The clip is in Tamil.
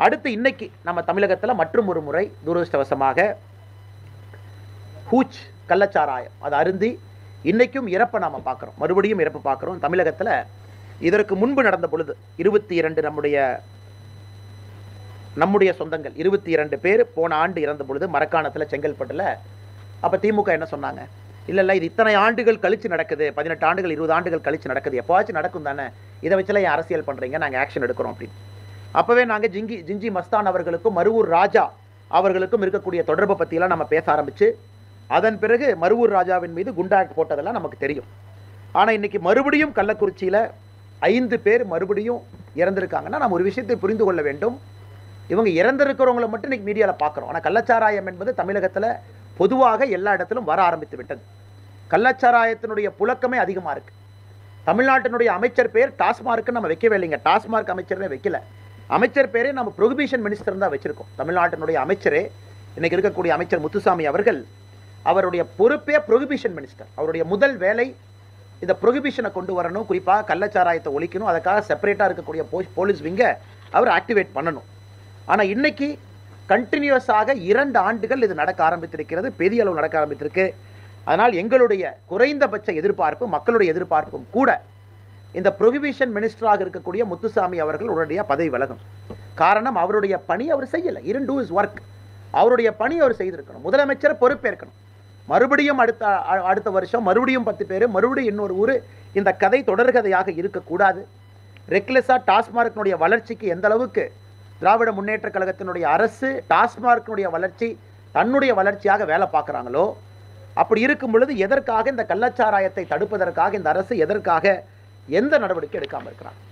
அடுத்து இன்னைக்கு நம்ம தமிழகத்தில் மற்றும் ஒரு முறை துரதிருஷ்டவசமாக ஹூச் கள்ளச்சாராயம் அதை அருந்தி இன்றைக்கும் இறப்பை நாம் பார்க்குறோம், மறுபடியும் இறப்பு பார்க்குறோம் தமிழகத்தில். இதற்கு முன்பு நடந்த பொழுது 22 நம்முடைய சொந்தங்கள் 22 பேர் போன ஆண்டு இறந்த பொழுது மரக்காணத்தில் செங்கல்பட்டில். அப்போ திமுக என்ன சொன்னாங்க? இல்லை இது இத்தனை ஆண்டுகள் கழித்து நடக்குது, 18 ஆண்டுகள் 20 ஆண்டுகள் கழித்து நடக்குது, எப்போவாச்சும் நடக்கும் தானே, இதை வச்சுலாம் ஏன் அரசியல் பண்ணுறீங்க, நாங்கள் ஆக்ஷன் எடுக்கிறோம் அப்படின்னு. அப்போவே நாங்கள் ஜிஞ்சி மஸ்தான் அவர்களுக்கும் மருவூர் ராஜா அவர்களுக்கும் இருக்கக்கூடிய தொடர்பை பற்றியெல்லாம் நம்ம பேச ஆரம்பித்து அதன் பிறகு மருவூர் ராஜாவின் மீது குண்டாக்ட் போட்டதெல்லாம் நமக்கு தெரியும். ஆனால் இன்றைக்கி மறுபடியும் கள்ளக்குறிச்சியில் 5 பேர் மறுபடியும் இறந்திருக்காங்கன்னா நம்ம ஒரு விஷயத்தை புரிந்து கொள்ள வேண்டும். இவங்க இறந்திருக்கிறவங்களை மட்டும் இன்றைக்கி மீடியாவில் பார்க்குறோம். ஆனால் கள்ளச்சாராயம் என்பது தமிழகத்தில் பொதுவாக எல்லா இடத்திலும் வர ஆரம்பித்து விட்டது. கள்ளச்சாராயத்தினுடைய புழக்கமே அதிகமாக இருக்குது. தமிழ்நாட்டினுடைய அமைச்சர் பேர் டாஸ்மார்க்குன்னு நம்ம வைக்கவே இல்லைங்க, டாஸ்மார்க் அமைச்சரே வைக்கல. அமைச்சர் பேரே நம்ம ப்ரொஹிபிஷன் மினிஸ்டர் தான் வச்சுருக்கோம். தமிழ்நாட்டினுடைய அமைச்சரே இன்றைக்கி இருக்கக்கூடிய அமைச்சர் முத்துசாமி அவர்கள், அவருடைய பொறுப்பே ப்ரொஹிபிஷன் மினிஸ்டர். அவருடைய முதல் வேலை இந்த ப்ரொஹிபிஷனை கொண்டு வரணும், குறிப்பாக கள்ளச்சாராயத்தை ஒழிக்கணும். அதுக்காக செப்பரேட்டாக இருக்கக்கூடிய போலீஸ் விங்கை அவர் ஆக்டிவேட் பண்ணணும். ஆனால் இன்னைக்கு கண்டினியூஸாக 2 ஆண்டுகள் இது நடக்க ஆரம்பித்திருக்கிறது, பெரிய அளவு நடக்க ஆரம்பித்திருக்கு. அதனால் எங்களுடைய குறைந்தபட்ச எதிர்பார்ப்பு, மக்களுடைய எதிர்பார்ப்பும் கூட இந்த ப்ரொஹிபிஷன் மினிஸ்டராக இருக்கக்கூடிய முத்துசாமி அவர்கள் உடனடியாக பதவி விலகும். காரணம், அவருடைய பணி அவர் செய்யலை. Do his work. அவருடைய பணி அவர் செய்திருக்கணும். முதலமைச்சர் பொறுப்பேற்கணும். மறுபடியும் அடுத்த வருஷம் மறுபடியும் 10 பேர், மறுபடியும் இன்னொரு ஊர், இந்த கதை தொடர்கதையாக இருக்கக்கூடாது. ரெக்லெஸாக டாஸ்மார்க்கினுடைய வளர்ச்சிக்கு எந்த அளவுக்கு திராவிட முன்னேற்ற கழகத்தினுடைய அரசு டாஸ்மார்க்கினுடைய வளர்ச்சி தன்னுடைய வளர்ச்சியாக வேலை பார்க்குறாங்களோ, அப்படி இருக்கும் பொழுது எதற்காக இந்த கள்ளச்சாராயத்தை தடுப்பதற்காக இந்த அரசு எதற்காக எந்த நடவடிக்கை எடுக்காமல் இருக்கிறாங்க?